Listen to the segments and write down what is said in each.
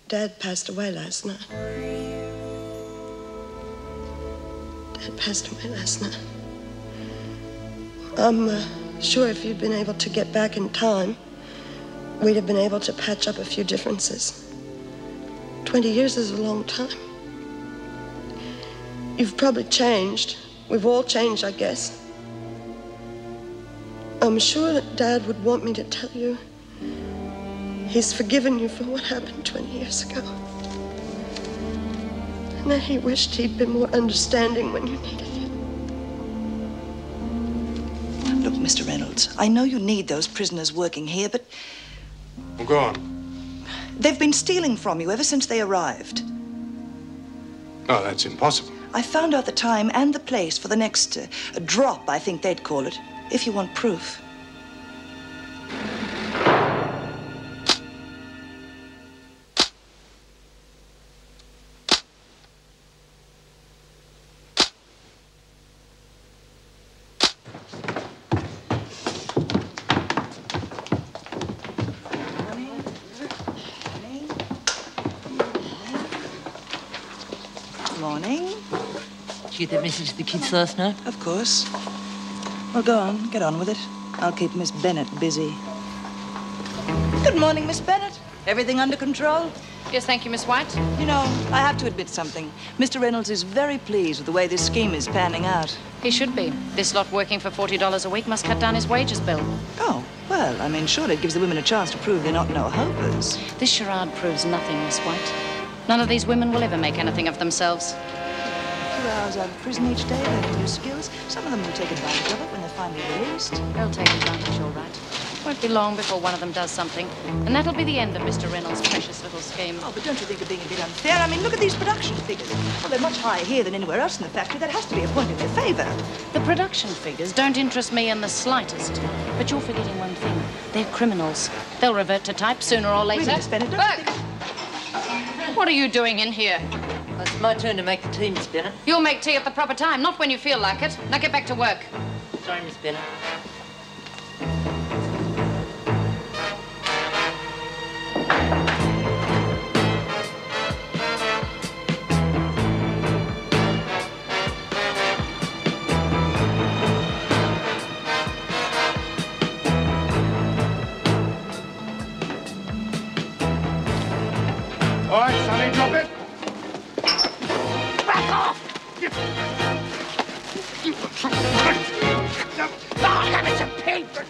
Dad passed away last night. Dad passed away last night. I'm sure if you'd been able to get back in time, we'd have been able to patch up a few differences. 20 years is a long time. You've probably changed. We've all changed, I guess. I'm sure that Dad would want me to tell you he's forgiven you for what happened 20 years ago. And that he wished he'd been more understanding when you needed him. Look, Mr. Reynolds, I know you need those prisoners working here, but... Well, go on. They've been stealing from you ever since they arrived. Oh, that's impossible. I found out the time and the place for the next drop, I think they'd call it, if you want proof. Morning. Did you get that message to the kids last night? Of course. Well, go on. Get on with it. I'll keep Miss Bennett busy. Good morning, Miss Bennett. Everything under control? Yes, thank you, Miss White. You know, I have to admit something. Mr. Reynolds is very pleased with the way this scheme is panning out. He should be. This lot working for $40 a week must cut down his wages bill. Oh, well, I mean, surely it gives the women a chance to prove they're not no-hopers. This charade proves nothing, Miss White. None of these women will ever make anything of themselves. A few hours out of prison each day, learning new skills. Some of them will take advantage of it when they're finally released. They'll take advantage, all right. Won't be long before one of them does something, and that'll be the end of Mr. Reynolds' precious little scheme. Oh, but don't you think you're being a bit unfair? I mean, look at these production figures. Well, they're much higher here than anywhere else in the factory. That has to be a point in their favor. The production figures don't interest me in the slightest. But you're forgetting one thing. They're criminals. They'll revert to type sooner or later. Really, Miss Bennett, Burke! What are you doing in here? Well, it's my turn to make the tea, Miss Bennett. You'll make tea at the proper time, not when you feel like it. Now get back to work. Sorry, Miss Bennett. All right, Sonny, drop it. Back off! Oh, damn it, a paper!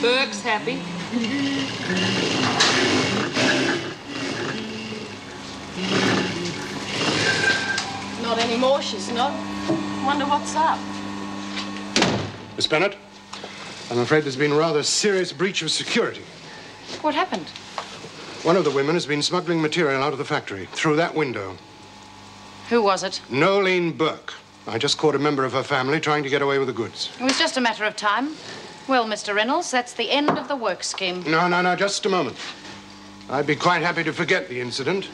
Burke's happy. Not anymore, she's not. Wonder what's up. Miss Bennett, I'm afraid there's been a rather serious breach of security. What happened? One of the women has been smuggling material out of the factory through that window. Who was it? Nolene Burke. I just caught a member of her family trying to get away with the goods. It was just a matter of time. Well, Mr. Reynolds, that's the end of the work scheme. No, just a moment. I'd be quite happy to forget the incident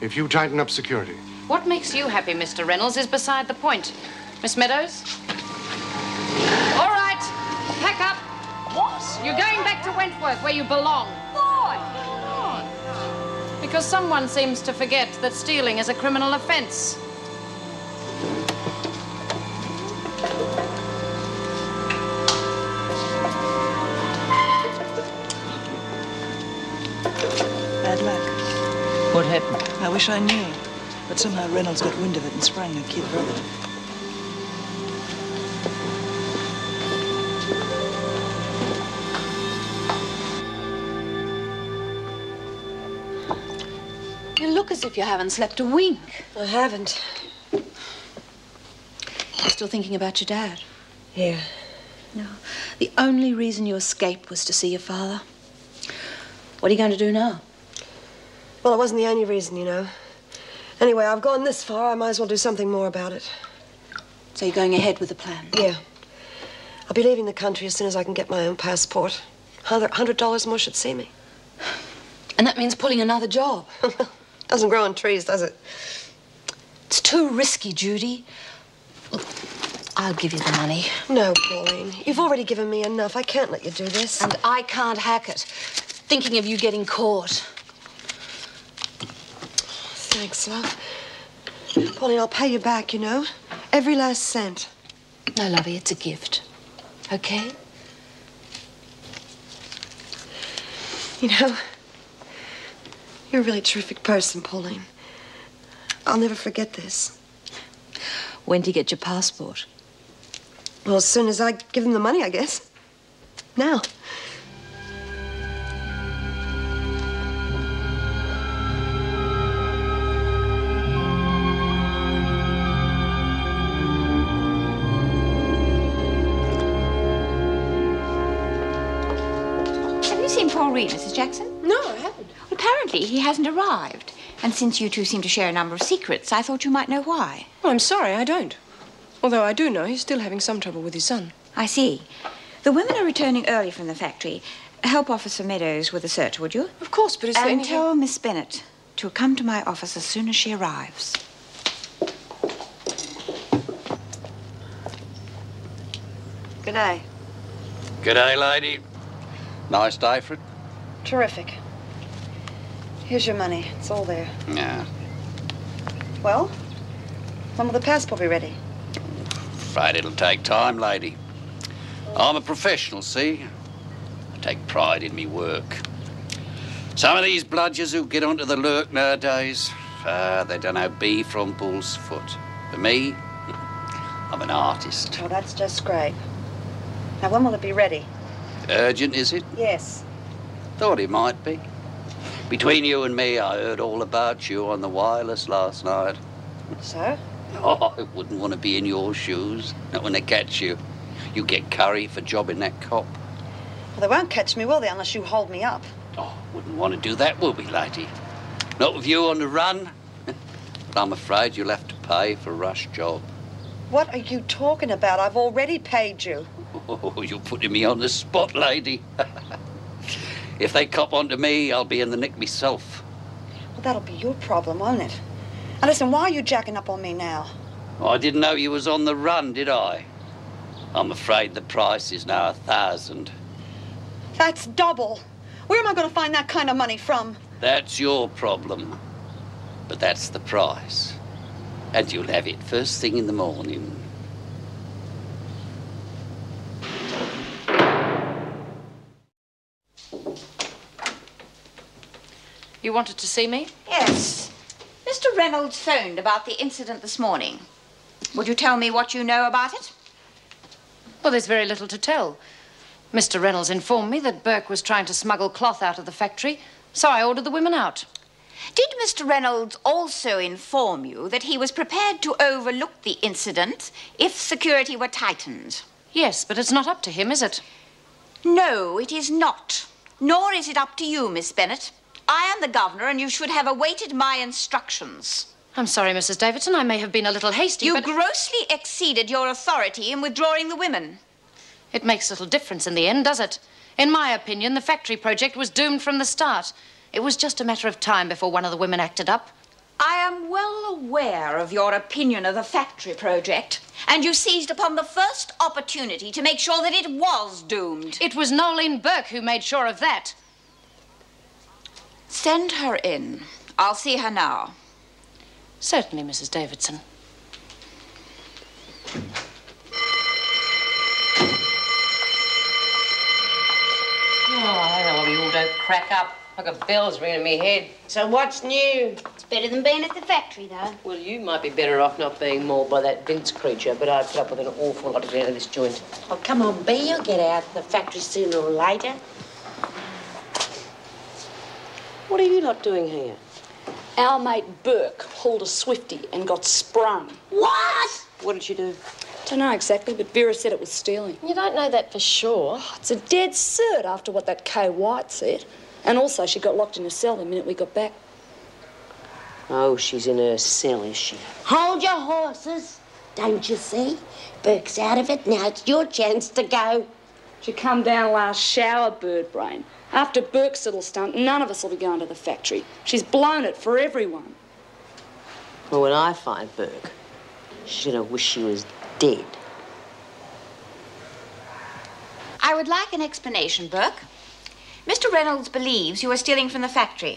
if you tighten up security. What makes you happy, Mr. Reynolds, is beside the point. Miss Meadows? All right, pack up. What? You're going back to Wentworth, where you belong. Why? Because someone seems to forget that stealing is a criminal offense. Bad luck. What happened? I wish I knew. But somehow Reynolds got wind of it and sprang her kid brother. You look as if you haven't slept a wink. I haven't. You're still thinking about your dad? Yeah. No. The only reason you escaped was to see your father. What are you going to do now? Well, it wasn't the only reason, you know. Anyway, I've gone this far. I might as well do something more about it. So you're going ahead with the plan? Yeah. I'll be leaving the country as soon as I can get my own passport. $100 more should see me. And that means pulling another job. Doesn't grow on trees, does it? It's too risky, Judy. Look, I'll give you the money. No, Pauline. You've already given me enough. I can't let you do this. And I can't hack it. Thinking of you getting caught. Thanks, love. Pauline, I'll pay you back, you know. Every last cent. No, lovey, it's a gift. Okay? You know, you're a really terrific person, Pauline. I'll never forget this. When do you get your passport? Well, as soon as I give them the money, I guess. Now. Have you seen Paul Reed, Mrs. Jackson? No, I haven't. Well, apparently he hasn't arrived. And since you two seem to share a number of secrets, I thought you might know why. Well, I'm sorry, I don't. Although I do know he's still having some trouble with his son. I see. The women are returning early from the factory. Help Officer Meadows with the search, would you? Of course, but is there And anything... tell Miss Bennett to come to my office as soon as she arrives. Good day. G'day, lady. Nice day for it? Terrific. Here's your money. It's all there. Yeah. Well, when will the passport be ready? Afraid it'll take time, lady. I'm a professional, see? I take pride in me work. Some of these bludgers who get onto the lurk nowadays, they don't know B from bull's foot. For me, I'm an artist. Oh, that's just great. Now, when will it be ready? Urgent, is it? Yes. Thought it might be. Between you and me, I heard all about you on the wireless last night. So? Oh, I wouldn't want to be in your shoes. Not when they catch you. You get curry for jobbing that cop. Well, they won't catch me, will they, unless you hold me up? Oh, wouldn't want to do that, will we, lady? Not with you on the run. But I'm afraid you'll have to pay for a rush job. What are you talking about? I've already paid you. Oh, you're putting me on the spot, lady. If they cop onto me, I'll be in the nick myself. Well, that'll be your problem, won't it? Now, listen, why are you jacking up on me now? Oh, I didn't know you was on the run, did I? I'm afraid the price is now 1,000. That's double. Where am I going to find that kind of money from? That's your problem. But that's the price. And you'll have it first thing in the morning. You wanted to see me? Yes. Mr. Reynolds phoned about the incident this morning. Would you tell me what you know about it? Well, there's very little to tell. Mr. Reynolds informed me that Burke was trying to smuggle cloth out of the factory, so I ordered the women out. Did Mr. Reynolds also inform you that he was prepared to overlook the incident if security were tightened? Yes, but it's not up to him, is it? No, it is not. Nor is it up to you, Miss Bennett. I am the governor, and you should have awaited my instructions. I'm sorry, Mrs. Davidson. I may have been a little hasty, You but... grossly exceeded your authority in withdrawing the women. It makes little difference in the end, does it? In my opinion, the factory project was doomed from the start. It was just a matter of time before one of the women acted up. I am well aware of your opinion of the factory project, and you seized upon the first opportunity to make sure that it was doomed. It was Nolene Burke who made sure of that. Send her in. I'll see her now. Certainly, Mrs. Davidson. Oh, I don't know why we all don't crack up. I've got bells ringing in my head. So what's new? It's better than being at the factory, though. Well, you might be better off not being mauled by that Vince creature, but I'd put up with an awful lot of it out of this joint. Oh, come on, B. You'll get out of the factory sooner or later. What are you lot doing here? Our mate Burke hauled a Swifty and got sprung. What? What did she do? Don't know exactly, but Vera said it was stealing. You don't know that for sure. It's a dead cert after what that Kay White said. And also, she got locked in a cell the minute we got back. Oh, she's in her cell, is she? Hold your horses. Don't you see? Burke's out of it. Now it's your chance to go. She come down last shower, bird brain. After Burke's little stunt, none of us will be going to the factory. She's blown it for everyone. Well, when I find Burke, she's gonna wish she was dead. I would like an explanation, Burke. Mr. Reynolds believes you are stealing from the factory.